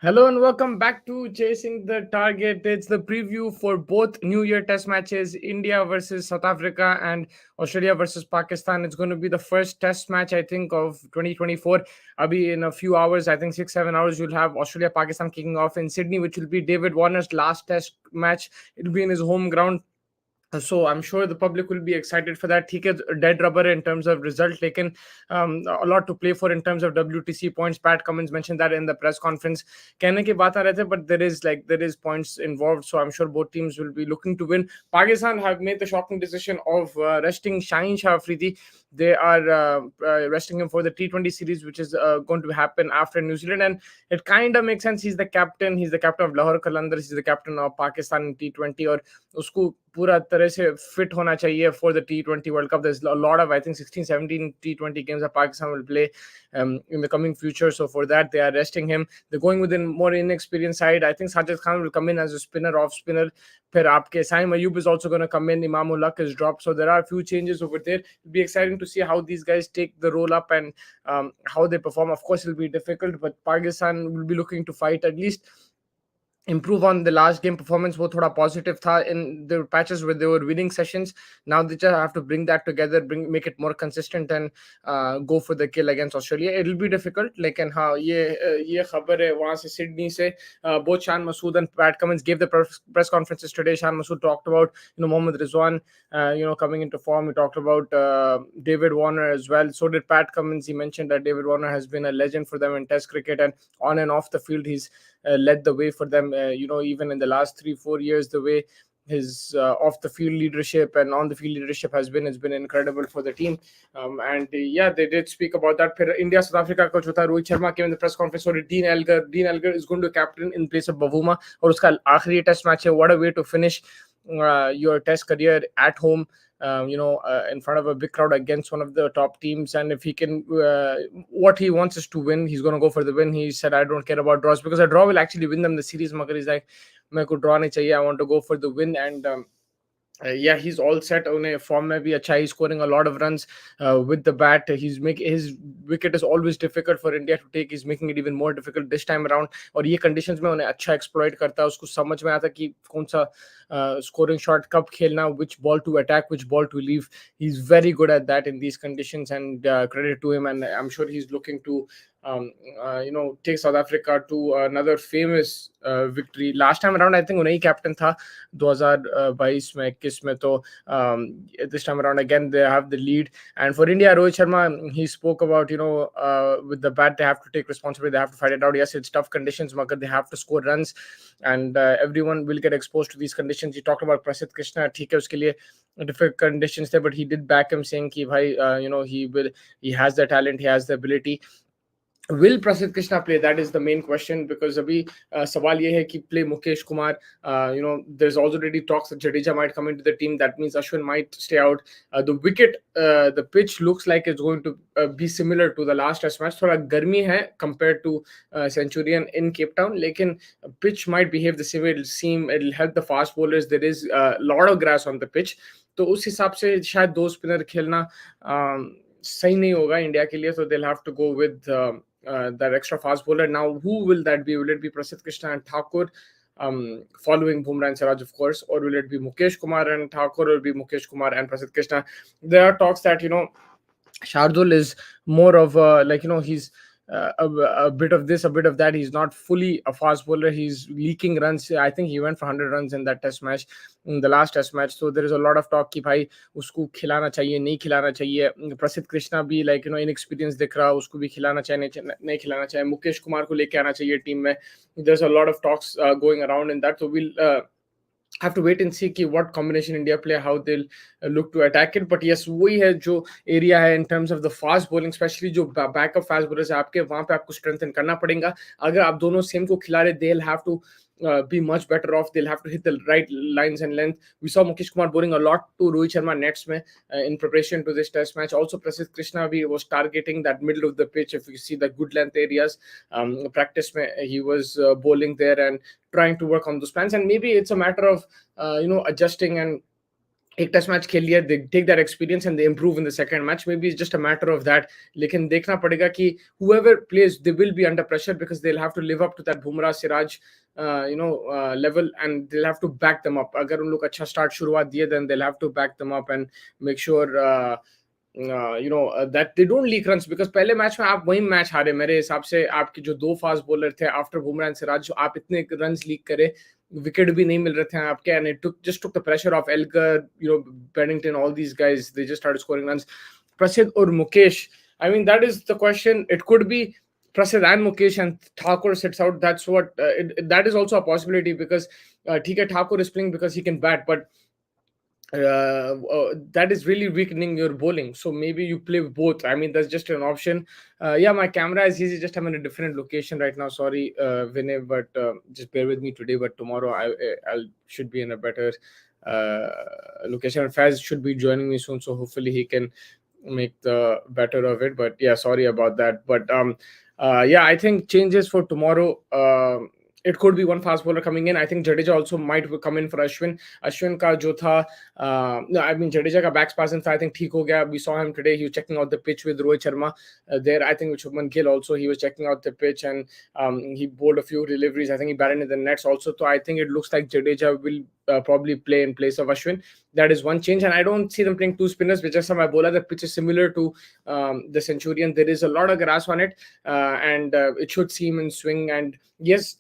Hello and welcome back to Chasing the Target. It's the preview for both New Year Test matches, India versus South Africa and Australia versus Pakistan. It's going to be the first Test match, I think, of 2024. Abhi in a few hours, I think 6-7 hours, you'll have Australia Pakistan kicking off in Sydney, which will be David Warner's last Test match. It'll be in his home ground. So I'm sure the public will be excited for that. ठीक है, dead rubber in terms of result, लेकिन a lot to play for in terms of WTC points. Pat Cummins mentioned that in the press conference. कहने की बात आ रहे थे, but there is points involved, so I'm sure both teams will be looking to win. Pakistan have made the shocking decision of resting Shaheen Shah Afridi. They are resting him for the T20 series, which is going to happen after New Zealand, and it kind of makes sense. He's the captain. He's the captain of Lahore Qalandars. He's the captain of Pakistan in T20, और उसको पूरा तरह से fit होना चाहिए for the T20 World Cup. There's a lot of, I think, 16-17 T20 games that Pakistan will play in the coming future. So for that, they are resting him. They're going with a more inexperienced side. I think Sajid Khan will come in as a spinner, off spinner. फिर आपके Saim Ayub is also going to come in. Imam Ulaq is dropped. So there are a few changes over there. It'll be exciting to see how these guys take the roll up and how they perform. Of course, it'll be difficult, but Pakistan will be looking to fight at least improve on the last game performance. वो थोड़ा positive था in the patches where they were winning sessions. Now they just have to bring that together, make it more consistent, and go for the kill against Australia. It'll be difficult, लेकिन हाँ ये खबर है वहाँ से Sydney से. Both Shan Masood and Pat Cummins gave the press conferences today. Shan Masood talked about Mohammad Rizwan coming into form. He talked about David Warner as well. So did Pat Cummins. He mentioned that David Warner has been a legend for them in Test cricket, and on and off the field he's led the way for them. Even in the last 3-4 years, the way his off the field leadership and on the field leadership has been incredible for the team. And yeah, they did speak about that. India South Africa coach होता Rohit Sharma came in the press conference. So Dean Elgar is going to captain in place of Bavuma, और उसका आखिरी test match है. What a way to finish your test career at home, in front of a big crowd against one of the top teams. And if he can, what he wants is to win. He's going to go for the win. He said, I don't care about draws, because a draw will actually win them the series. Magar is like, मैं को draw नहीं चाहिए. I want to go for the win. And yeah, he's all set. उन्हें form में भी अच्छा. He's scoring a lot of runs with the bat. His wicket is always difficult for India to take. He's making it even more difficult this time around. और ये conditions में उन्हें अच्छा exploit करता है. उसको समझ में आता कि कौन सा scoring shot कब खेलना, which ball to attack, which ball to leave. He's very good at that in these conditions, and credit to him. And I'm sure he's looking to take South Africa to another famous victory. Last time around, I think उन्हीं captain था 2022 में 21 में. तो this time around again they have the lead. And for India, Rohit Sharma, he spoke about with the bat they have to take responsibility, they have to fight it out. Yes, it's tough conditions, but they have to score runs, and everyone will get exposed to these conditions. He talked about Prasidh Krishna. ठीक है, उसके लिए different conditions there, but he did back him, saying कि भाई he has the talent, he has the ability. Will Prasidh Krishna play? That is the main question, because abhi सवाल ये है कि play Mukesh Kumar. There's already talks that Jadeja might come into the team. That means Ashwin might stay out. The wicket, the pitch looks like it's going to be similar to the last Test match. थोड़ा गर्मी है compared to Centurion in Cape Town, लेकिन pitch might behave the same way. It'll help the fast bowlers. There is a lot of grass on the pitch. तो उस हिसाब से शायद दो स्पिनर खेलना सही नहीं होगा इंडिया के लिए. So they'll have to go with that extra fast bowler. Now, who will that be? Will it be Prasidh Krishna and Thakur, following Bumrah and Siraj, of course, or will it be Mukesh Kumar and Thakur, or will it be Mukesh Kumar and Prasidh Krishna? There are talks that Shardul is more of he's a bit of this, a bit of that. He's not fully a fast bowler. He's leaking runs. I think he went for 100 runs in that test match, in the last test match. So there is a lot of talk कि भाई उसको खिलाना चाहिए, नहीं खिलाना चाहिए. प्रसिद्ध कृष्णा भी inexperienced दिख रहा, उसको भी खिलाना चाहिए, नहीं खिलाना चाहिए. मुकेश कुमार को लेके आना चाहिए टीम में. There's a lot of talks going around in that. So we'll have to wait and see कि what combination India play, how they'll look to attack it. But yes, वही है जो area है in terms of the fast bowling, especially जो backup fast bowlers है आपके, वहाँ पे आपको strengthen करना पड़ेगा. अगर आप दोनों same को खिला रहे, they'll have to be much better off. They'll have to hit the right lines and length. We saw Mukesh Kumar bowling a lot to Rohit Sharma nets mein, in preparation to this test match. Also, Prasidh Krishna was targeting that middle of the pitch. If you see the good length areas, practice mein, he was bowling there and trying to work on those plans. And maybe it's a matter of adjusting and एक test match खेल लिया, they take that experience and they improve in the second match. Maybe it's just a matter of that. लेकिन देखना पड़ेगा कि whoever plays, they will be under pressure because they'll have to live up to that Bumrah Siraj level, and they'll have to back them up. अगर उन लोग अच्छा start शुरुआत दिए, then they'll have to back them up and make sure that they don't leak runs, because पहले match में आप वही मैच हारे मेरे हिसाब से. आपके जो दो फास्ट बॉलर थे आफ्टर बुमराह एंड सिराज, जो आप इतने रन्स लीक करे, विकेट भी नहीं मिल रहे थे आपके, and it took the pressure off Elgar, Bennington, all these guys. They just started scoring runs. Prasidh or Mukesh, I mean, that is the question. It could be Prasidh and Mukesh, and Thakur sits out. That's what that is also a possibility, because ठीक है, Thakur is playing because he can bat, but that is really weakening your bowling. So maybe you play both. I mean, that's just an option. Yeah, my camera is easy. Just I'm in a different location right now. Sorry, Vinay, but just bear with me today. But tomorrow I'll should be in a better location. Faz should be joining me soon, so hopefully he can make the better of it. But yeah, sorry about that. But yeah, I think changes for tomorrow. It could be one fast bowler coming in. I think Jadeja also might come in for Ashwin. Ashwin का जो था, no, I mean Jadeja का back spasm था, I think ठीक हो गया. We saw him today. He was checking out the pitch with Rohit Sharma there. I think with Shubman Gill also, he was checking out the pitch, and he bowled a few deliveries. I think he batted in the nets also. So I think it looks like Jadeja will probably play in place of Ashwin. That is one change, and I don't see them playing two spinners. Which just some bola, the pitch is similar to the Centurion. There is a lot of grass on it, and it should seam and swing. And yes,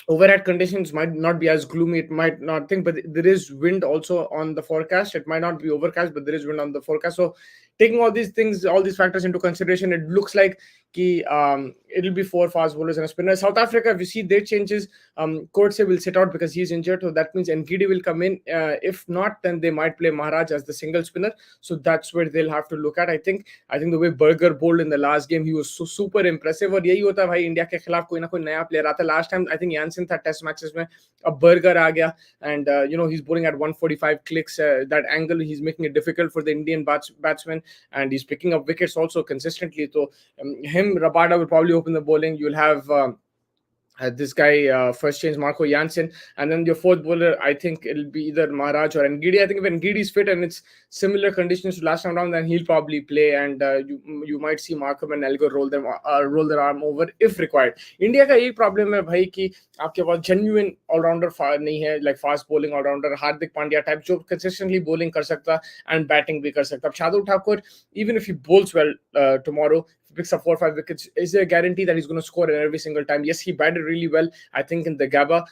overhead conditions might not be as gloomy, it might not think, but there is wind also on the forecast. It might not be overcast, but there is wind on the forecast. So taking all these things, all these factors into consideration, it looks like it'll be four fast bowlers and a spinner. South Africa, if you see their changes, Coetzee will sit out because he's injured, so that means Ngidi will come in. If not, then they might play Maharaj as the single spinner. So that's where they'll have to look at. I think the way Berger bowled in the last game, he was so super impressive. और यही होता है भाई, India के खिलाफ कोई ना कोई नया प्लेयर आता है. Last time I think Jansen था टेस्ट मैचेस में, अब Berger आ गया, and he's bowling at 145 clicks. That angle, he's making it difficult for the Indian batsmen, and he's picking up wickets also consistently. So him, Rabada will probably open the bowling. You'll have this guy, first change Marco Jansen, and then your fourth bowler, I think it'll be either Maharaj or Ngidi. I think if Ngidi is fit and it's similar conditions to last time around, then he'll probably play, and you might see Markham and Elgar roll their arm over if required. India का यही problem है भाई कि आपके पास genuine all-rounder नहीं है, like fast bowling all-rounder, Hardik Pandya type जो consistently bowling कर सकता and batting भी कर सकता. अब Shardul Thakur, even if he bowls well tomorrow, picks up 4 or 5 wickets, is there a guarantee that he's going to score every single time? Yes, he batted really well, I think, in the Gabba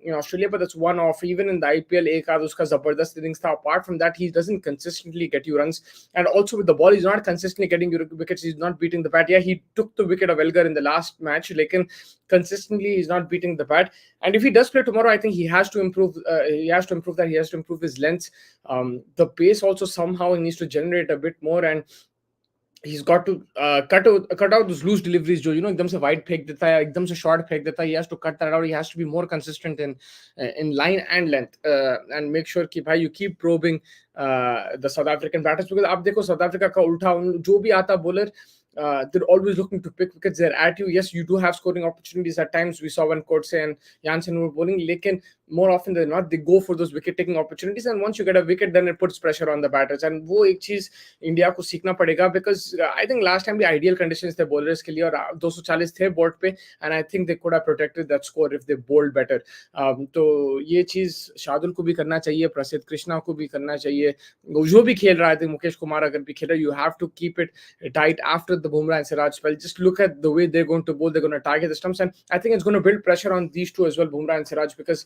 in Australia, but that's one off. Even in the IPL, एक आध उसका जबरदस्त innings था. Apart from that, he doesn't consistently get you runs, and also with the ball, he's not consistently getting you wickets. He's not beating the bat. Yeah, he took the wicket of Elgar in the last match, lekin consistently he's not beating the bat. And if he does play tomorrow, I think he has to improve. He has to improve that. He has to improve his length. The pace also, somehow he needs to generate a bit more, and he's got to cut out those loose deliveries जो एकदम से wide फेंक देता है, एकदम से short फेंक देता है. He has to cut that out. He has to be more consistent in line and length, and make sure कि भाई you keep probing the South African batters, because आप देखो South Africa का उल्टा, जो भी आता bowler, they're always looking to pick wickets. They're at you. Yes, you do have scoring opportunities at times. We saw when Coetzee and Jansen were bowling, lekin more often than not, they go for those wicket-taking opportunities. And once you get a wicket, then it puts pressure on the batters. And वो एक चीज India को सीखना पड़ेगा, because I think last time the ideal conditions थे bowlers के लिए, और 240 थे board पे, and I think they could have protected that score if they bowled better. तो ये चीज शार्दुल को भी करना चाहिए, प्रसिद्ध कृष्णा को भी करना चाहिए, जो भी खेल रहा है, मुकेश कुमार अगर भी खेल रहा है, you have to keep it tight after the Bumrah and Siraj spell. Just look at the way they're going to bowl. They're going to target the stumps, and I think it's going to build pressure on these two as well, Bumrah and Siraj, because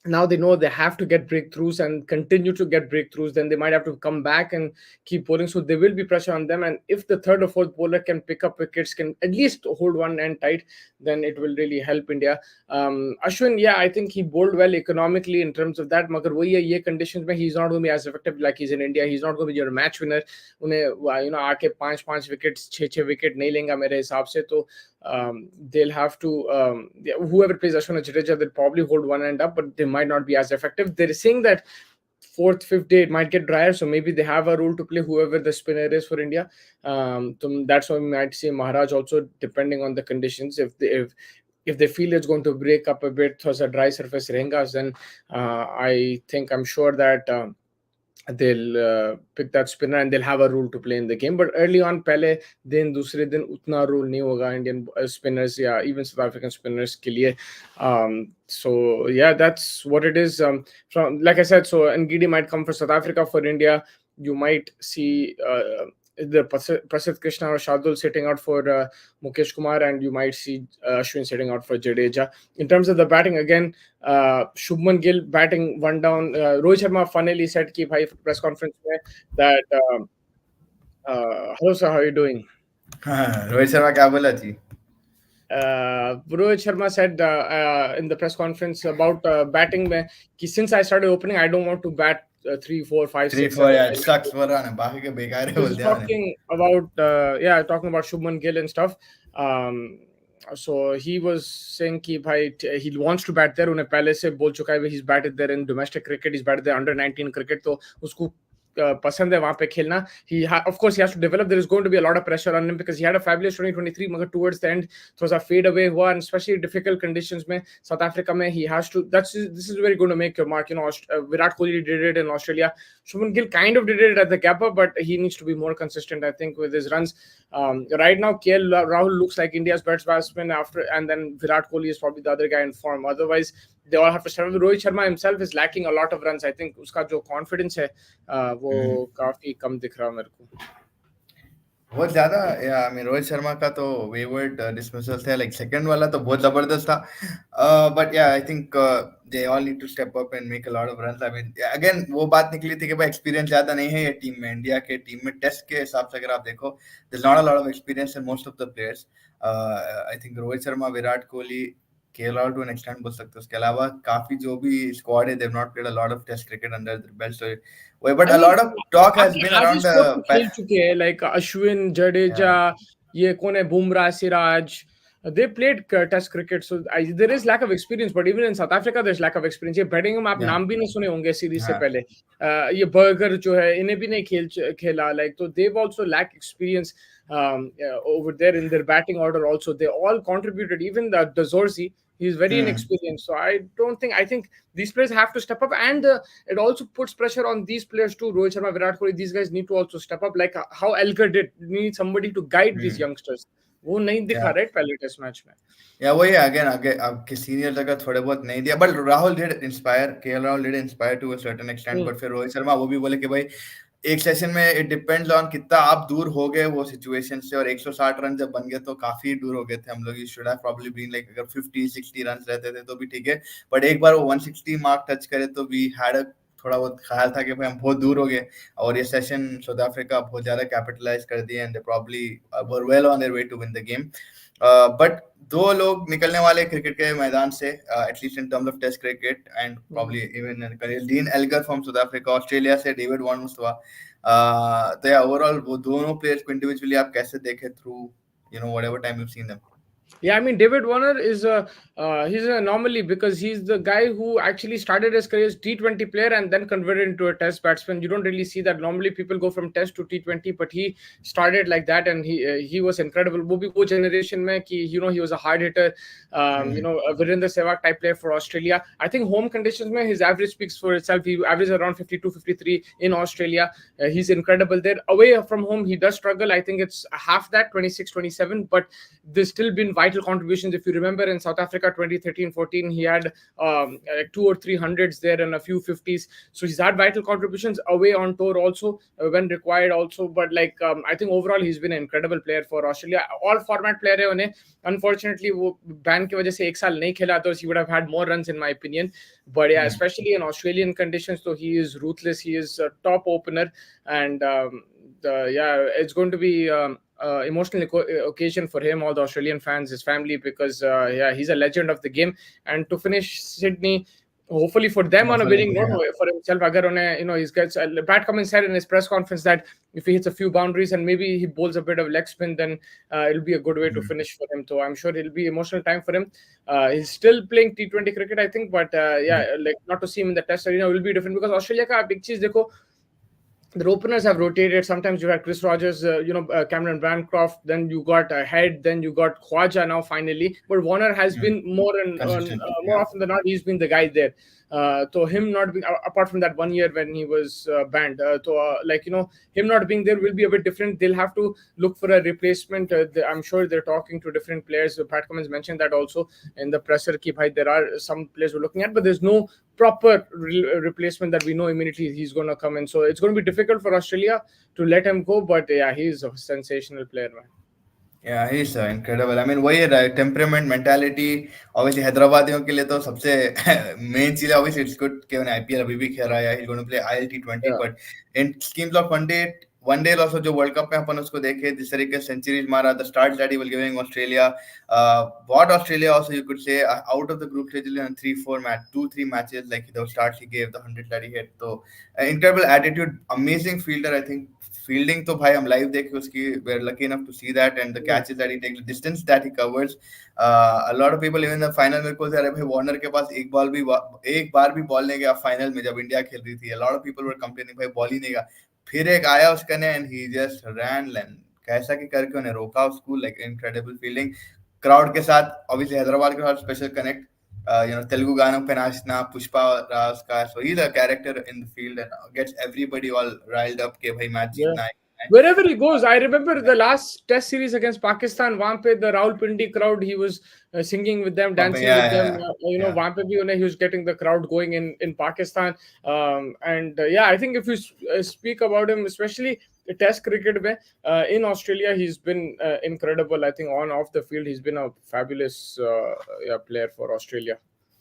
now they know they have to get breakthroughs and continue to get breakthroughs. Then they might have to come back and keep bowling, so there will be pressure on them. And if the third or fourth bowler can pick up wickets, can at least hold one end tight, then it will really help India. Ashwin, yeah, I think he bowled well economically in terms of that, magar wahi hai, ye conditions mein he's not going to be as effective like he's in India. He's not going to be your match winner. उन्हें आके 5 wickets 6 wicket नहीं लेंगा मेरे हिसाब से. तो they'll have to whoever plays Ashwin or Jadeja, they'll probably hold one end up, but they might not be as effective. They're saying that fourth, fifth day it might get drier, so maybe they have a rule to play whoever the spinner is for India. So that's why we might see Maharaj also, depending on the conditions. If they feel it's going to break up a bit, so a dry surface रहेगा, then I'm sure that they'll pick that spinner and they'll have a role to play in the game. But early on, पहले दिन दूसरे दिन उतना role नहीं होगा Indian spinners या even South African spinners के लिए. So yeah, that's what it is. From like I said, so Ngidi might come for South Africa. For India, you might see the Prasidh Krishna or Shardul sitting out for Mukesh Kumar, and you might see Ashwin sitting out for Jadeja. In terms of the batting, again, Shubman Gill batting one down. Rohit Sharma funnily said ki bhai press conference mein that hello sir, how are you doing? Rohit Sharma क्या बोला जी? Rohit Sharma said in the press conference about batting mein ki since I started opening, I don't want to bat 3, 4, 5, 3, 6, 4 7. यार sucks बोल रहा है बाकी के बेकार है He बोल was दिया मैंने. talking about talking about Shubman Gill and stuff. So he was saying कि भाई he wants to bat there. उन्हें पहले से बोल चुका है he's batted there in domestic cricket, he's batted there under 19 cricket, तो उसको पसंद है वहां पे खेलना. Of course he has to develop. There is going to be a lot of pressure on him because he had a fabulous 2023 मगर towards the end थोड़ा सा fade away हुआ, and especially difficult conditions में South Africa में he has to, this is where you're going to make your mark. Virat Kohli did it in Australia. Shubman Gill kind of did it at the Kappa, but he needs to be more consistent, I think, with his runs. Right now KL Rahul looks like India's best batsman after, and then Virat Kohli is probably the other guy in form. Otherwise they all have to start. Rohit Sharma himself is lacking a lot of runs. I think उसका जो confidence है वो काफी कम दिख रहा है मेरे को. बहुत ज्यादा या रोहित शर्मा का तो वेवर्ड डिसमिसल थे. लाइक सेकंड वाला तो बहुत जबरदस्त था. But yeah I think they all need to step up and make a lot of runs. I mean again वो बात निकली थी कि भाई एक्सपीरियंस ज्यादा नहीं है ये टीम में. इंडिया के टीम में टेस्ट के हिसाब से अगर आप देखो there is not a lot of experience in most of the players. I think Rohit Sharma, Virat Kohli, KL Rahul to an extent बोल सकते हो. उसके अलावा काफी जो भी स्क्वाड है they have not played a lot of test cricket under their belt. So but a lot of talk has been around the खेल चुके हैं like Ashwin, Jadeja, ये कौन है, Bumrah, Siraj. They played test cricket, so there is lack of experience. But even in South Africa, there's lack of experience. ये Bedingham आप नाम भी नहीं सुने होंगे सीरीज से पहले. ये बर्गर जो है इन्हें भी नहीं खेला. Like so they've also lack experience over there in their batting order. Also, they all contributed. Even the Zorzi, he's very inexperienced. So I think these players have to step up, and it also puts pressure on these players too. Rohit Sharma, Virat Kohli, these guys need to also step up, like how Elgar did. We need somebody to guide these youngsters. वो नहीं दिखा रहा है पहले test match में. या वही again आपके सीनियर अगर थोड़े बहुत नहीं दिया. But Rahul did inspire, KL Rahul did inspire to a certain extent. But फिर रोहित शर्मा वो भी बोले कि भाई एक सेशन में इट डिपेंड्स ऑन कितना आप दूर हो गए वो सिचुएशन से. और 160 रन जब बन गए तो काफी दूर हो गए थे हम लोग. You should have probably been like अगर 50-60 रन रहते थे तो भी ठीक है. बट एक बार वो 160 मार्क टच करे तो वी हैड थोड़ा बहुत ख्याल था कि भाई हम बहुत दूर हो गए. और ये सेशन साउथ अफ्रीका बहुत ज्यादा कैपिटलाइज कर दिए and they probably were well on their way to win the game. But दो लोग निकलने वाले क्रिकेट के मैदान से at least in terms of test cricket and probably even Dean Elgar from South Africa. Australia से डेविड वॉर्न मुस्तफा. तो या ओवरऑल वो दोनों प्लेयर्स को इंडिविजुअली आप कैसे देखे through whatever time you seen them? Yeah, I mean, David Warner is he's an anomaly because he's the guy who actually started his career as T20 player and then converted into a test batsman. You don't really see that. Normally people go from test to T20, but he started like that and he was incredible. वो भी वो generation में कि he was a hard hitter, Virendra Sehwag type player for Australia. I think home conditions में his average speaks for itself. He averaged around 52, 53 in Australia. He's incredible there. Away from home, he does struggle. I think it's half that, 26, 27, but there's still been vital contributions. If you remember in South Africa 2013-14, he had 2 or 3 hundreds there and a few 50s. So he's had vital contributions away on tour also when required also. But I think overall he's been an incredible player for Australia. All format player है उन्हें. Unfortunately वो ban की वजह से एक साल नहीं खेला, तो he would have had more runs in my opinion. But yeah, especially in Australian conditions, so he is ruthless. He is a top opener, and it's going to be emotional occasion for him, all the Australian fans, his family, because he's a legend of the game. And to finish Sydney, hopefully for them on a winning note, for himself, agar he's got Pat Cummins said in his press conference that if he hits a few boundaries and maybe he bowls a bit of leg spin, then it'll be a good way to finish for him. So I'm sure it'll be emotional time for him. He's still playing T20 cricket, I think, but not to see him in the test arena will be different, because Australia ka big cheese dekho, the openers have rotated. Sometimes you had Chris Rogers, Cameron Bancroft, then you got Head, then you got Khwaja now finally. But Warner has been Consistent. more often than not, he's been the guy there. So him not being, apart from that 1 year when he was banned, him not being there will be a bit different. They'll have to look for a replacement. I'm sure they're talking to different players. Pat Cummins mentioned that also in the presser. There are some players we're looking at, but there's no proper replacement that we know immediately he's going to come in. So it's going to be difficult for Australia to let him go. But yeah, he's a sensational player, man. Yeah, he's incredible. I mean, वही है temperament, mentality. Obviously, हैदराबादियों के लिए तो सबसे main चीज है. Obviously, it's good कि उन्हें IPL अभी भी खेल रहा है. He's going to play ILT20. Yeah. But in schemes of one day also जो World Cup में अपन उसको देखे जिस तरीके से centuries मारा, the starts that he was giving Australia. What Australia also you could say out of the group stage in 2-3 matches, like the starts he gave, the 100 that he hit. So incredible attitude, amazing fielder. I think fielding तो भाई हम live देखे उसकी, we're lucky enough to see that, and the catches that he takes, the distance that he covers. A lot of people even the final में को अरे भाई Warner के पास एक बार भी बॉल नहीं गया फाइनल में जब इंडिया खेल रही थी. A lot of people were complaining भाई बॉल ही नहीं गया. फिर एक आया उसका ने and he just ran and कैसा कि करके उन्हें रोका उसको. Like incredible fielding. Crowd के साथ obviously हैदराबाद के साथ special connect. Telugu गानों पे नाचना, पुष्पा राज का, so he's a character in the field and gets everybody all riled up के भाई मैच जीतना है. Wherever he goes, I remember the last Test series against Pakistan. वहाँ पे the Rawalpindi crowd, he was singing with them, dancing with them. वहाँ पे भी उन्हें he was getting the crowd going in Pakistan. I think if you speak about him, especially Test cricket में in Australia, he's been incredible. I think on off the field, he's been a fabulous player for Australia.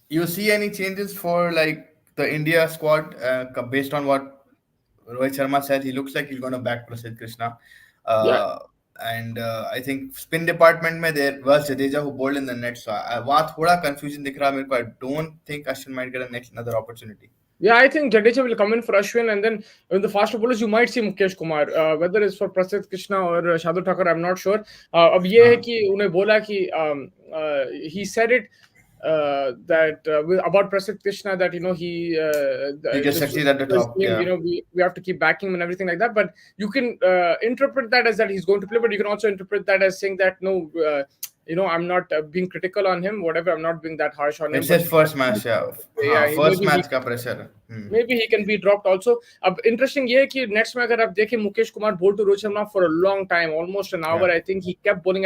You see any changes for like the India squad based on what Rohit Sharma said? He looks like he's going to back Prasidh Krishna. And I think spin department में there was Jadeja who bowled in the net. So वहाँ थोड़ा confusion दिख रहा मेरे को. I don't think Ashwin might get another opportunity. Yeah, I think Jadeja will come in for Ashwin, and then in the faster bowlers you might see Mukesh Kumar. Whether it's for Prasidh Krishna or Shardul Thakur, I'm not sure. अब ये है कि उन्हें बोला कि he said it about Prasidh Krishna that he just succeeded at the top. We have to keep backing him and everything like that. But you can interpret that as that he's going to play, but you can also interpret that as saying that no. I'm not being critical on him, whatever. I'm not being that harsh on him. It's his first match, first match का pressure. Maybe he can be dropped also. अब interesting ये है कि next में अगर आप देखें Mukesh Kumar bowled to Rohit Sharma for a long time, almost an hour. I think he kept bowling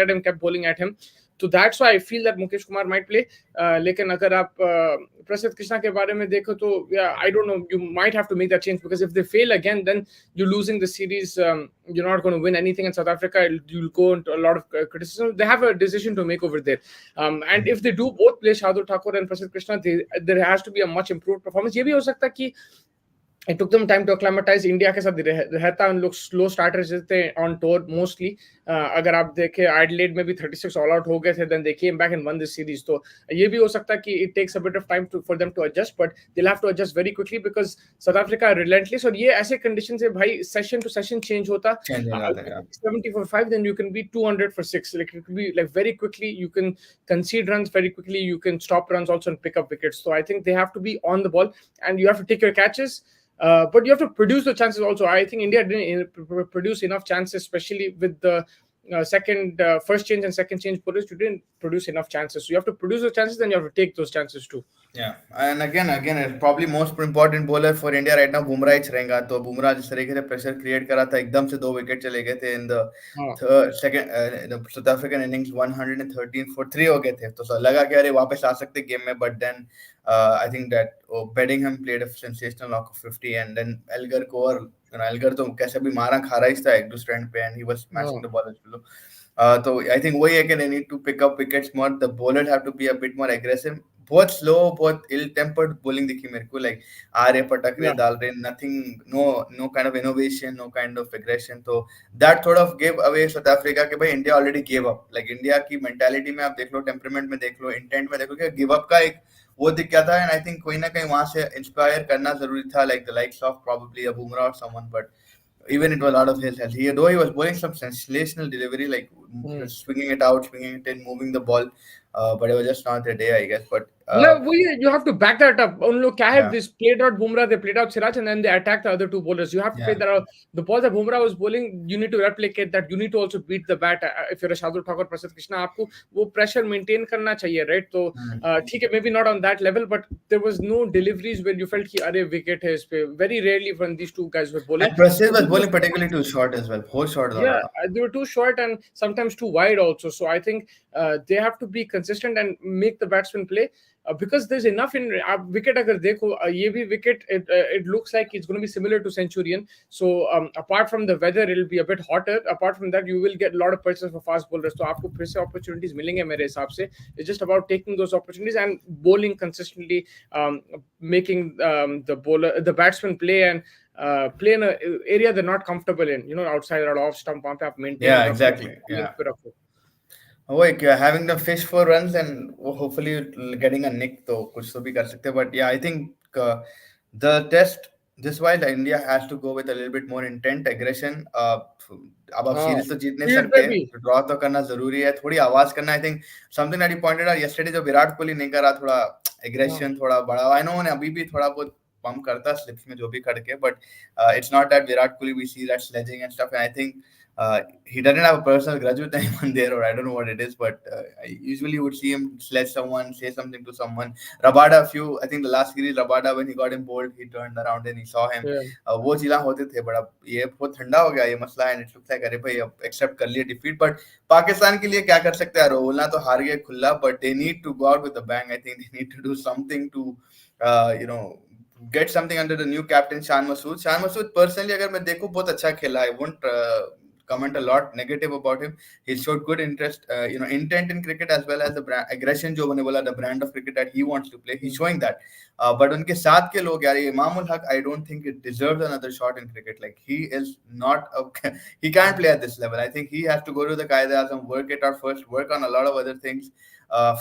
at him. So that's why I feel that Mukesh Kumar might play. लेकिन अगर आप प्रसिद्ध कृष्णा के बारे में देखो तो I don't know, you might have to make that change because if they fail again, then you're losing the series. You're not going to win anything in South Africa. You'll go into a lot of criticism. They have a decision to make over there. And if they do both play Shardul Thakur and Prasidh Krishna, there has to be a much improved performance. ये भी हो सकता है कि it took them time to acclimatize. India के साथ रहता उन लोग slow starters थे on tour mostly. अगर आप देखें Adelaide में भी 36 all out हो गए थे, then they came back and won this series. तो ये भी हो सकता है कि it takes a bit of time for them to adjust, but they'll have to adjust very quickly because South Africa are relentless. और ये ऐसे conditions है भाई, session to session change होता. 70 for 5, then you can be 200 for 6. Like it could be like very quickly. You can concede runs very quickly. You can stop runs also and pick up wickets. So I think they have to be on the ball and you have to take your catches. But you have to produce the chances also. I think India didn't produce enough chances, especially with the first change and second change bowlers. You didn't produce enough chances. So you have to produce the chances, then you have to take those chances too. Yeah, and again, probably most important bowler for India right now, Bumrah ही रहेगा. तो बुमराह जिस तरीके से pressure create करा था, एकदम से 2 wicket चले गए थे in the the South African innings, 113 for 3 हो गए थे. तो लगा कि अरे वापस आ सकते game में, but then I think that Bedingham played a sensational knock of 50, and then Elgar को और Elgar तो कैसे भी मारा खा रहा था एक दूसरे end पे, and he was smashing the ball below. So I think वही है कि they need to pick up wickets more. The bowlers have to be a bit more aggressive. बहुत slow, बहुत ill-tempered bowling दिखी मेरे को, like आ रहे पटक रहे डाल रहे, nothing, no kind of innovation, no kind of aggression. So that sort of gave away South Africa कि भाई India already gave up. Like India की mentality में आप देख लो, temperament में देख लो, intent में देखो कि give up का एक वो दिख गया था, and I think कोई ना कहीं वहाँ से inspire करना जरूरी था, like the likes of probably a Bumrah or someone, but even it was out of his health. Though he was bowling some sensational delivery, like swinging it out, swinging it in, moving the ball, but it was just not their day, I guess. But No, you have to back that up. उन लोग क्या है, Yeah, this played out Bumrah, they played out Siraj, and then they attacked the other two bowlers. You have to play yeah. that out. The ball that Bumrah was bowling, you need to replicate that. You need to also beat the bat. If you're a Shardul Thakur, Prasidh Krishna, आपको वो pressure maintain करना चाहिए, right? तो ठीक है, maybe not on that level, but there was no deliveries where you felt कि अरे wicket है इस पे. Very rarely when these two guys were bowling. And Prasid was bowling particularly too short as well. बहुत short डाला Yeah, था. they were too short and sometimes too wide also. So I think they have to be consistent and make the batsman play because there's enough in wicket. अगर देखो ये भी wicket, it looks like it's going to be similar to Centurion. So apart from the weather, it'll be a bit hotter. Apart from that, you will get a lot of purchases for fast bowlers. तो आपको फिर से opportunities मिलेंगे मेरे हिसाब से. It's just about taking those opportunities and bowling consistently, making the batsman play and play in an area they're not comfortable in, outside or off stump, वहाँ पे आप maintain Yeah, रखो, exactly. length Yeah. पे रखो. Like having the fish for runs and hopefully getting a nick, तो कुछ तो भी कर सकते हैं. But yeah, I think the test this while India has to go with a little bit more intent, aggression. अब आप हाँ, सीरीज तो जीत नहीं field सकते, पे भी. ड्रॉ तो करना जरूरी है, थोड़ी आवाज करना. I think something that you pointed out yesterday, जो विराट कोहली नहीं कर रहा, थोड़ा एग्रेशन थोड़ा बड़ा. आई नो अभी भी थोड़ा बहुत पंप करता स्लिप्स में जो भी करके, but it's not that Virat Kohli we see that sledging and stuff. And I think he doesn't have a personal grudge with anyone there, or I don't know what it is, but I usually would see him sledge someone, say something to someone. Rabada, I think the last series, Rabada, when he got him bowled, he turned around and he saw him. वो चीज़ें होते थे, but अब ये बहुत ठंडा हो गया ये मसला, and it looks like अरे भाई अब accept कर लिए defeat. But पाकिस्तान के लिए क्या कर सकते हैं, बोलना तो हार गए खुला, but they need to go out with a bang. I think they need to do something to, get something under the new captain Shan Masood. Shan Masood personally अगर मैं देखूं बहुत अच्छा खेला. I won't comment a lot negative about him. He showed good interest, intent in cricket as well as the aggression. जो मैंने बोला, the brand of cricket that he wants to play, he's showing that. But उनके साथ के लोग यार, Imamul Haq, I don't think it deserves another shot in cricket. Like he is not he can't play at this level. I think he has to go to the Qaeda-e-Azam, work it out first, work on a lot of other things.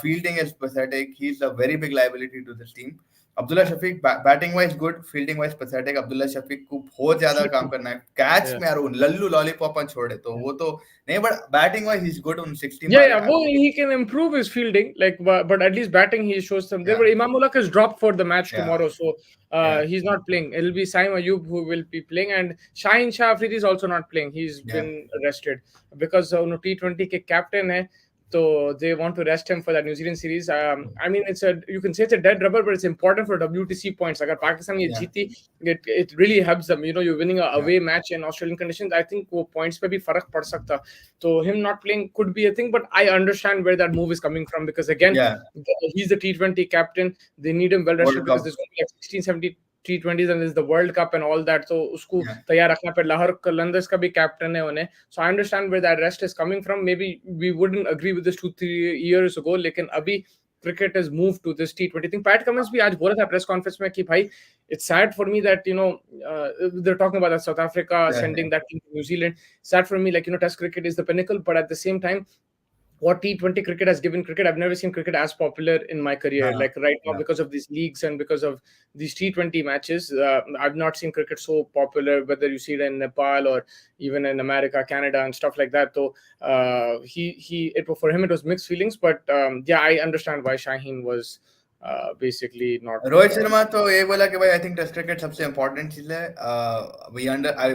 Fielding is pathetic. He's a very big liability to this team. Abdullah Shafique batting wise good, fielding wise pathetic. Abdullah Shafique को बहुत ज्यादा काम करना है. Catch में यार Lallu lollipop छोड़े तो वो तो नहीं, but batting wise he is good on 60. Yeah, well, he can improve his fielding, but at least batting he shows some. But Imamul Haq is dropped for the match tomorrow, so he's not playing. It'll be Saim Ayub who will be playing, and Shaheen Shah Afridi is also not playing. He's been arrested because T20 के captain है. So they want to rest him for that New Zealand series. I mean, you can say it's a dead rubber, but it's important for WTC points. Agar Pakistan ye jeeti, it really helps them. You're winning a away match in Australian conditions. I think wo points pe bhi farak pad sakta. So him not playing could be a thing, but I understand where that move is coming from because again, he's the T20 captain. They need him well rested because there's going to be like 16, 17 T20s and there's the World Cup and all that. So उसको तैयार रखना पे. Lahar Qalandars का भी captain है उन्हें. So I understand where that rest is coming from. Maybe we wouldn't agree with this 2-3 years ago, लेकिन अभी cricket has moved to this T20 thing. Pat Cummins भी आज बोला था press conference में कि भाई, it's sad for me that they're talking about that South Africa sending that team to New Zealand. Sad for me, like Test cricket is the pinnacle, but at the same time, what T20 cricket has given cricket, I've never seen cricket as popular in my career. Like right now, because of these leagues and because of these T20 matches, I've not seen cricket so popular, whether you see it in Nepal or even in America, Canada and stuff like that. So for him, it was mixed feelings, but I understand why Shaheen was basically not. Rohit Sharma तो ये बोला कि भाई, I think Test cricket सबसे important चीज है.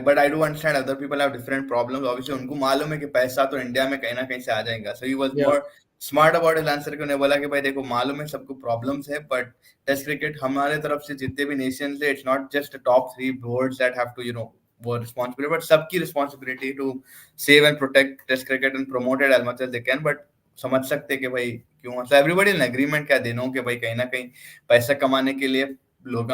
But I do understand other people have different problems. Obviously उनको मालूम है कि पैसा तो इंडिया में कहीं ना कहीं से आ जाएगा. So he was more smart about his answer. उन्होंने बोला कि भाई देखो, मालूम है सबको problems है, but Test cricket हमारे तरफ से जितने भी nations है, it's not just the top 3 boards that have to were responsible, but सबकी responsibility to save and protect Test cricket and promote it as much as they can. But समझ सकते कि भाई क्यों. So everybody in agreement क्या दिनों के भाई कहीं ना कहीं पैसा कमाने के लिए लोग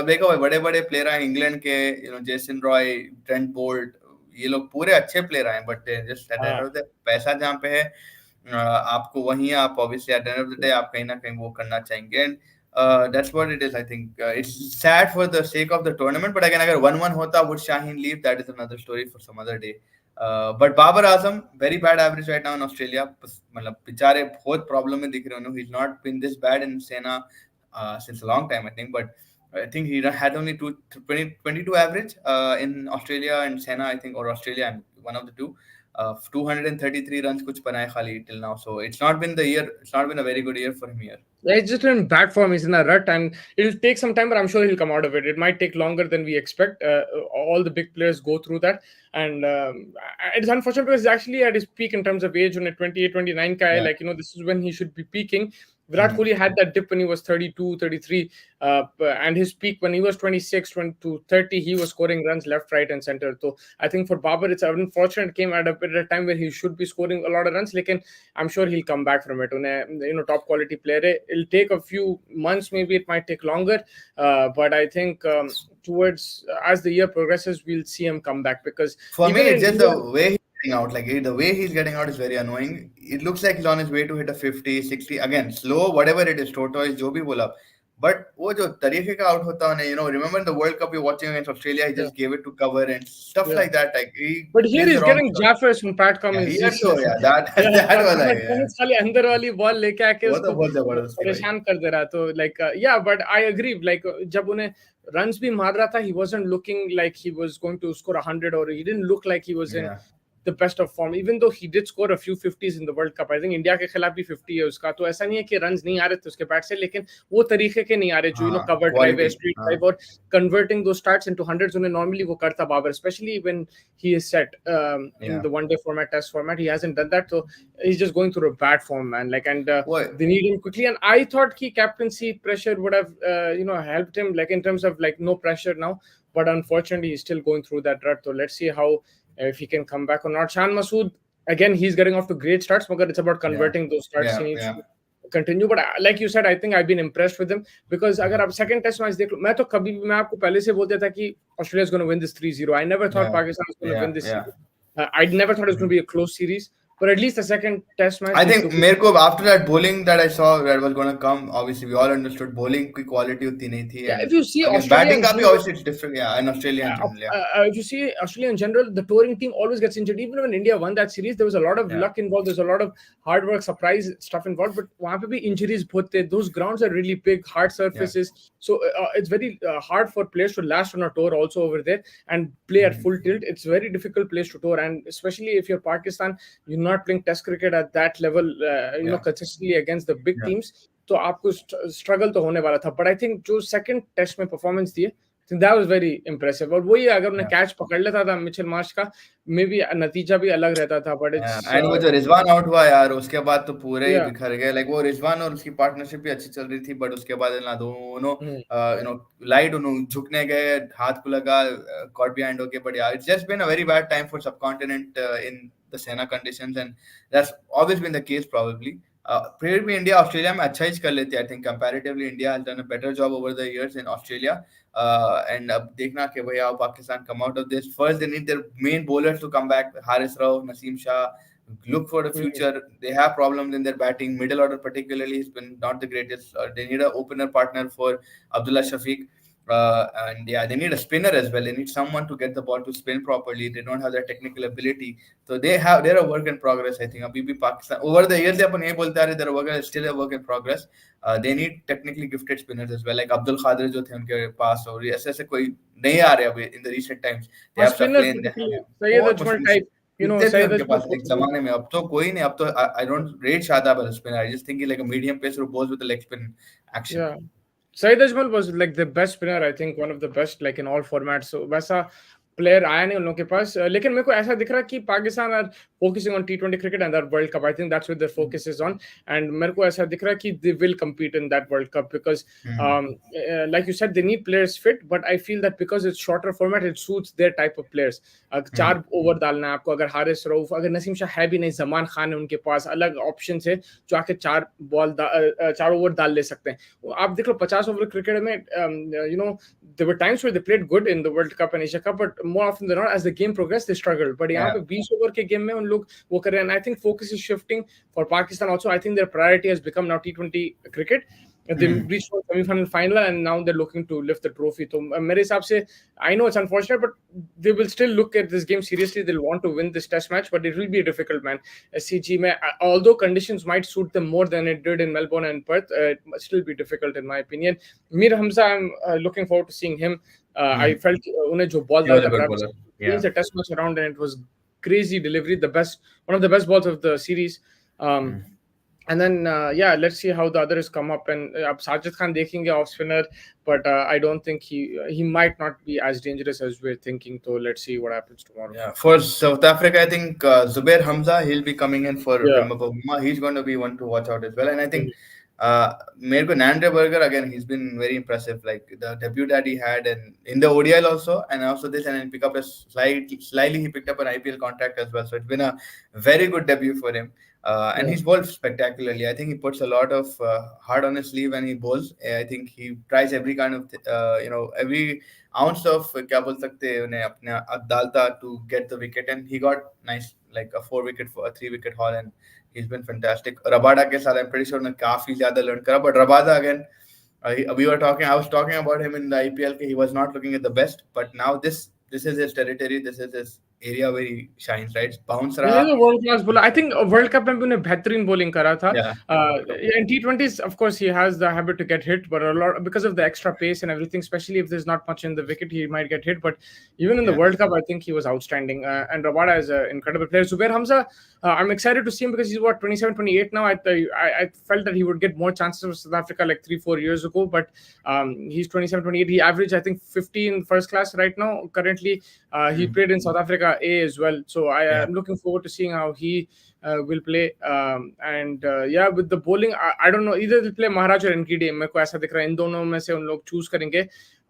देखो भाई, बड़े बड़े प्लेयर हैं इंग्लैंड के, जेसन रॉय, ट्रेंट बोल्ट, ये लोग पूरे अच्छे प्लेयर हैं, but just at the end of the पैसा जहाँ पे है आपको वहीं आप obviously at the end of the day आप कहीं ना कहीं वो करना चाहेंगे. And that's what it is. I think it's sad for the sake of the tournament, but again अगर 1-1 होता, would Shaheen leave? That is another story for some other day. But Babar Azam, very bad average right now in Australia. मतलब बेचारे बहुत problem में दिख रहे हैं. He's not been this bad in Sena since a long time, I think. But I think he had only 22 average in Australia and Sena, I think, or Australia, one of the two. 233 runs kuch बनाए खाली till now, so it's not been a very good year for him here. Yeah, he's just in bad form. He's in a rut, and it'll take some time, but I'm sure he'll come out of it. It might take longer than we expect. All the big players go through that, and it's unfortunate because he's actually at his peak in terms of age. When at 28, 29, Yeah. like, this is when he should be peaking. Virat Kohli had that dip when he was 32, 33, and his peak when he was 26 to 30, he was scoring runs left, right, and center. So I think for Babar, it's unfortunate it came at a time where he should be scoring a lot of runs. Like, I'm sure he'll come back from it. Top quality player. It'll take a few months, maybe it might take longer, but I think towards as the year progresses, we'll see him come back, because for me it's just the way he's getting out. Like the way he's getting out is very annoying. It looks like he's on his way to hit a 50, 60 again, slow, whatever it is, tortoise, jo bhi bola. But वो जो तरीके का out होता है, remember in the World Cup you're watching against Australia, he just gave it to cover and stuff like that. Like but here he's getting jaffers from Pat Cummins. That was खाली अंदर वाली ball लेके आके उसको बहुत जबरदस्त परेशान कर दे रहा. तो like but I agree. Like जब उन्हें runs भी मार रहा था, he wasn't looking like he was going to score 100, or he didn't look like he was in the best of form, even though he did score a few 50s in the World Cup. I think India के खिलाफ भी 50 है उसका. तो ऐसा नहीं है कि runs नहीं आ रहे थे उसके बैट से, लेकिन वो तरीके के नहीं आ रहे जो cover drive, street drive, और converting those starts into hundreds उन्हें normally वो करता Babar, especially when he is set in the one-day format, test format. He hasn't done that, so he's just going through a bad form, man. Like, and they need him quickly. And I thought कि captaincy pressure would have helped him, like in terms of like no pressure now, but unfortunately he's still going through that rut. So let's see how if he can come back or not. Shan Masood, again, he's getting off to great starts, but it's about converting those starts. He needs to continue. But like you said, I think I've been impressed with him, because अगर आप second test match देख लो, मैं आपको पहले से बोलता था कि Australia is going to win this 3-0. I never thought Pakistan was going to win this series. I never thought it was going to be a close series. But at least the second test match, I think after that bowling that I saw that was going to come, obviously we all understood bowling की quality उतनी नहीं थी. If you see batting का भी obviously it's different. In Australia. If you see Australia in general, the touring team always gets injured. Even when India won that series, there was a lot of luck involved. There's a lot of hard work, surprise stuff involved. But वहाँ पे भी injuries बहुत थे. Those grounds are really big, hard surfaces. So it's very hard for players to last on a tour also over there and play at full tilt. It's a very difficult place to tour, and especially if you're Pakistan, you're not playing Test cricket at that level, consistently against the big teams. तो आपको struggle तो होने वाला था. But I think जो second test में performance दिए, that was very impressive. और वही अगर उन्हें catch पकड़ लेता था मिचेल मार्श का, maybe नतीजा भी अलग रहता था. But it's and वो जो रिजवान आउट हुआ यार, उसके बाद तो पूरे ही बिखर गए. Like वो रिजवान और उसकी पार्टनरशिप भी अच्छी चल रही थी, but उसके बाद ना दोनों लाइट उन्होंने झुकने गए, हाथ को लगा, caught behind होके. But yeah, it's just been a very bad time for subcontinent in the Sena conditions, and that's always been the case probably. फिर भी इंडिया ऑस्ट्रेलिया में अच्छा ही कर लेते हैं. I think comparatively India has done a better job over the years in Australia. And अब देखना कि भैया Pakistan come out of this. First they need their main bowlers to come back. Haris Rauf, Naseem Shah. Look for the future. They have problems in their batting. Middle order particularly has been not the greatest. They need an opener partner for Abdullah Shafiq. And they need a spinner as well. They need someone to get the ball to spin properly. They don't have that technical ability, so they're a work in progress. I think abhi bhi Pakistan over the years अपन ये बोलते आ रहे they're still a work in progress. They need technically gifted spinners as well, like Abdul Qadir जो थे उनके पास, और ऐसे कोई नहीं आ रहे अभी in the recent times. They have Safin, Sayyid Ajmal type. Sayyid Ajmal एक जमाने में, अब तो कोई नहीं. अब तो I don't rate Shadab as a spinner. I just think he's like a medium pacer who bowls with a leg spin action. Sayyid Ajmal was like the best spinner, I think one of the best, like in all formats. So वैसा player आया नहीं उन लोगों के पास. लेकिन मेरे को ऐसा दिख रहा है कि Pakistan are focusing on T20 cricket and that world cup. I think that's what their focus is on, and मेरे को ऐसा दिख रहा है कि they will compete in that World Cup because like you said, they need players fit, but I feel that because it's shorter format, it suits their type of players. 4 over डालना है आपको, अगर हारिस रऊफ, अगर नसीम शाह है भी नहीं, जमान खान है उनके पास, अलग ऑप्शन है जो आके 4 ओवर डाल ले सकते हैं. आप देख लो 50 ओवर क्रिकेट में there were times where they played good in the World Cup and Asia Cup, but more often than not, as the game progressed, they struggled. But यहाँ पे 20 ओवर के गेम में उन लोग वो कर रहे हैं. And I think focus is shifting for Pakistan also. I think their priority has become now T20 cricket. They reached the semi-final final, and now they're looking to lift the trophy. So मेरे हिसाब से, I know it's unfortunate, but they will still look at this game seriously. They'll want to win this test match, but it will be difficult, man. SCG में, although conditions might suit them more than it did in Melbourne and Perth, it must still be difficult in my opinion. Mir Hamza, I'm looking forward to seeing him. I felt उन्हें जो ball डाला, he's a test match around, and it was crazy delivery, one of the best balls of the series. And then let's see how the others come up. And ab Sajid Khan dekhenge off spinner, but I don't think he might not be as dangerous as we're thinking. So let's see what happens tomorrow. Yeah, for South Africa, I think Zubair Hamza, he'll be coming in for Yeah. Bamba Bavuma. He's going to be one to watch out as well. And I think मेरे को Nandre Berger, again, he's been very impressive. Like the debut that he had and in the ODI also, and also this, and then pick up a slightly he picked up an IPL contract as well. So it's been a very good debut for him. And he's bowled spectacularly. I think he puts a lot of heart on his sleeve when he bowls. I think he tries every kind of every ounce of क्या बोल सकते हैं उन्हें अपने डालता to get the wicket, and he got nice like a 3-wicket haul, and he's been fantastic. Rabada के साथ I'm pretty sure उन्हें काफी ज़्यादा learn करा, but Rabada again I was talking about him in the IPL he was not looking at the best, but now this is his territory, this is his area where he shines, right? Bounce He is a world class bowler. I think World Cup में भी उन्हें बेहतरीन bowling करा था. In T20s, of course, he has the habit to get hit, but a lot because of the extra pace and everything, especially if there's not much in the wicket, he might get hit. But even in the World Cup, I think he was outstanding. And Rabada is an incredible player. Zubair Hamza, I'm excited to see him because he's 27, 28 now. I felt that he would get more chances with South Africa like 3-4 years ago, but he's 27, 28. He averaged, I think, 50 in first class right now. Currently, he played in South Africa A as well. So I am looking forward to seeing how he will play. With the bowling, I don't know, either they'll play Maharaj or Nkidi. मेरे को ऐसा दिख रहा है इन दोनों में से उन लोग choose करेंगे.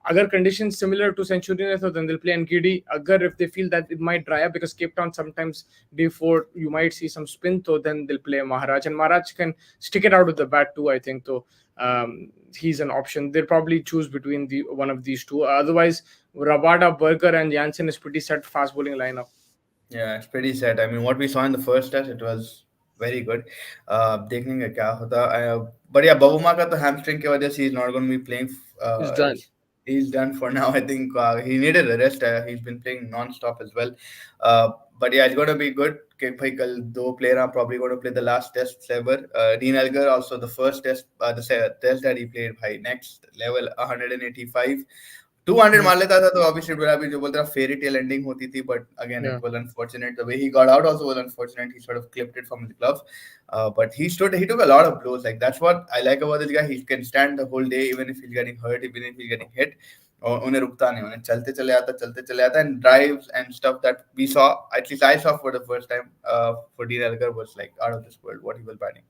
अगर conditions similar to Centurion है तो then they'll play Nkidi. अगर if they feel that it might dry up because Cape Town sometimes before you might see some spin, so then they'll play Maharaj, and Maharaj can stick it out with the bat too, I think. So he's an option. They'll probably choose between one of these two. Otherwise, Rabada, Berger, and Jansen is pretty set fast bowling lineup. Yeah, it's pretty set. I mean, what we saw in the first test, it was very good. देखने का क्या होता. But yeah, Bavuma का तो hamstring की वजह से he's not going to be playing. He's done. He's done for now. I think he needed a rest. He's been playing non-stop as well. But yeah, it's going to be good. भाई कल दो player are probably going to play the last test ever. Dean Elgar also the first test, the test that he played, भाई next level 185. 200 मार लेता था तो obviously अभी जो बोलता था fairy tale ending होती थी, but again it was unfortunate. The way he got out also was unfortunate. He sort of clipped it from his glove, but he took a lot of blows. Like that's what I like about this guy. He can stand the whole day even if he's getting hurt, even if he's getting hit. उन्हें रुकता नहीं, उन्हें चलते चले आता, and drives and stuff that we saw, at least I saw for the first time for Dean Elgar was like out of this world what he was batting.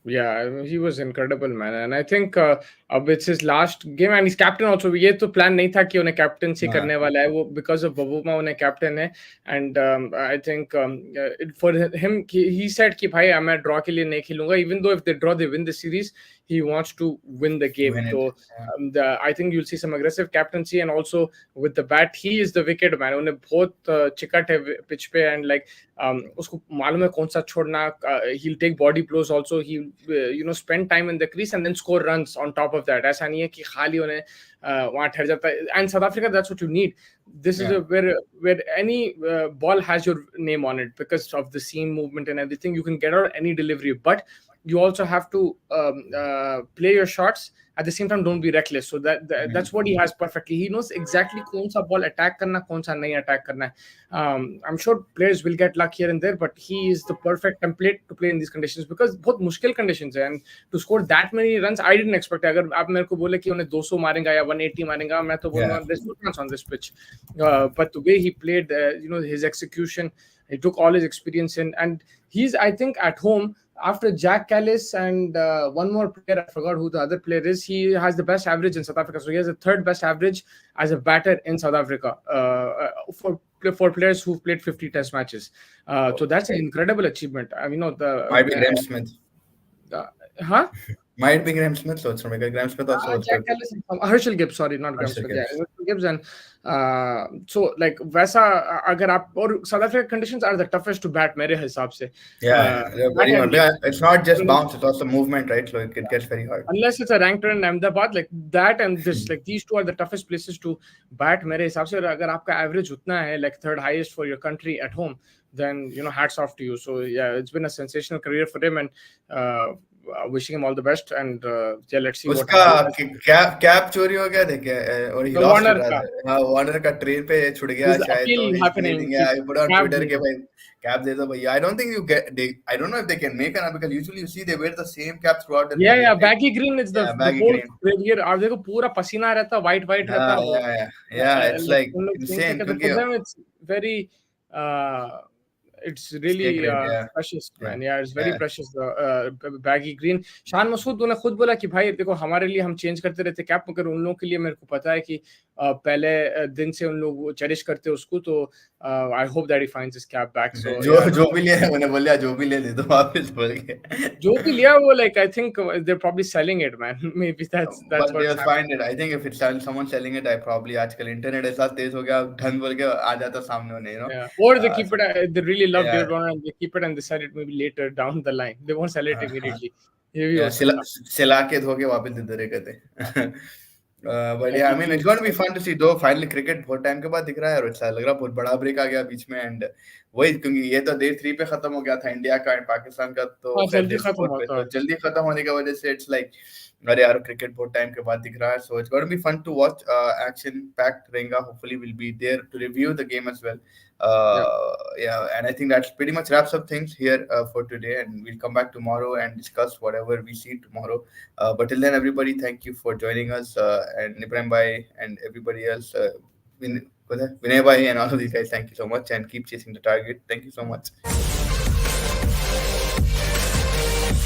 Yeah, he was incredible, man. And I think it's his last game and he's captain also. ये तो plan नहीं था कि उन्हें captaincy करने वाला है वो, because of Bavuma उन्हें captain है. And I think for him, he said कि भाई मैं draw के लिए नहीं खेलूंगा. Even though if they draw, they win the series, he wants to win the game. So I think you'll see some aggressive captaincy, and also with the bat, he is the wicket man. उन्हें बहुत चिकट है pitch पे, and like उसको मालूम है कौन सा छोड़ना. He'll take body blows also. He'll spend time in the crease and then score runs on top of that. ऐसा नहीं है कि खाली उन्हें वहाँ ठहर जाता है. And South Africa, that's what you need. This is where any ball has your name on it because of the seam movement and everything. You can get out any delivery, but you also have to play your shots. At the same time, don't be reckless. So that's what he has perfectly. He knows exactly कौन सा ball attack करना, कौन सा नहीं attack करना है. I'm sure players will get luck here and there, but he is the perfect template to play in these conditions because बहुत मुश्किल conditions है, and to score that many runs, I didn't expect. अगर आप मेरे को बोले कि उन्हें 200 मारेगा या 180 मारेगा, मैं तो बोलूँगा there's no chance on this pitch. But the way he played, his execution, he took all his experience in, and he's, I think, at home. After Jack Callis and one more player, I forgot who the other player is, he has the best average in South Africa. So he has the third best average as a batter in South Africa for players who've played 50 test matches. So that's an incredible achievement. I mean, might be Graeme Smith. Might be Graeme Smith also. Graeme Smith also. Jack Callis, Herschel Gibbs, sorry, not Graeme Smith. Yeah, Herschel Gibbs. And so like वैसा अगर आप, और South Africa conditions are the toughest to bat मेरे हिसाब से. Yeah, very hard. It's not just bounce; it's also movement, right? So it gets very hard. Unless it's a ranked in Ahmedabad, like that and this, like these two are the toughest places to bat मेरे हिसाब से. अगर आपका average उतना है, like third highest for your country at home, then hats off to you. So yeah, it's been a sensational career for him, and wishing him all the best, and yeah, let's see what उसका happens. Cap चोरी हो गया देखे, और ही The lost Warner रहा का, था। हाँ, वार्नर का ट्रेन पे छुट गया there's शायद, तो appeal ही इज happening नीडिंग, कि I put on cab Twitter दे के दो. भाई कैप दे दो भैया। I don't think you get they, I don't know if they can make an, because usually you see they wear the same cap throughout there Yeah, career, yeah, right? baggy green is या the baggy whole green. career. आप देखो पूरा पसीना रहता है, white white रहता हाँ, है वो. या इट्स Like लाइक उन लोग think इनसेन, that क्योंकि for them it's very uh it's really strike rate, या precious, या man. Yeah, it's very या precious, the baggy green. Shan Masood ने खुद बोला कि भाई देखो हमारे लिए हम चेंज करते रहते कैप, मगर उन लोगों के लिए मेरे को पता है कि पहले दिन से उन लोग चेरिश करते हैं उसको, तो I hope that he finds his cap back. So yeah, जो भी लिया है, उन्हें बोल दिया जो भी ले दे दो वापस, बोल के। जो भी लिया वो, like I think they're probably selling it, man. Maybe that's But what's they'll find it. I think if it's someone selling it, I probably, आजकल इंटरनेट ऐसा तेज हो गया, ढंग बोल के आ जाता सामने उन्हें, you know. Yeah, or they keep it. They really love Yeah, David Warner, and they keep it and decide it maybe later down the line. They won't sell it immediately. ये भी हो सिला सकता है. सिला के धो के वापस दे दे कहते। But yeah, I mean, it's Baggy going to be fun to see, though. Finally, cricket बहुत टाइम के बाद दिख रहा है, और अच्छा लग रहा है, बहुत बड़ा ब्रेक आ गया बीच में, एंड वही, क्योंकि ये तो डे 3 पे खत्म हो गया था इंडिया का एंड पाकिस्तान का, तो हाँ, फिर जल्दी डे खत्म 4 पे, होता तो है. जल्दी खत्म होने की वजह से इट्स लाइक, अरे यार क्रिकेट बहुत टाइम के बाद दिख रहा है, so it's going to be fun to watch. Action packed रहेगा, hopefully we'll be there to review the game as well. Yeah. Yeah, and I think that pretty much wraps up things here for today, and we'll come back tomorrow and discuss whatever we see tomorrow. But till then, everybody, thank you for joining us, and Ibrahim Bhai and everybody else, Vinay Bhai and all of these guys, thank you so much, and keep chasing the target. Thank you so much.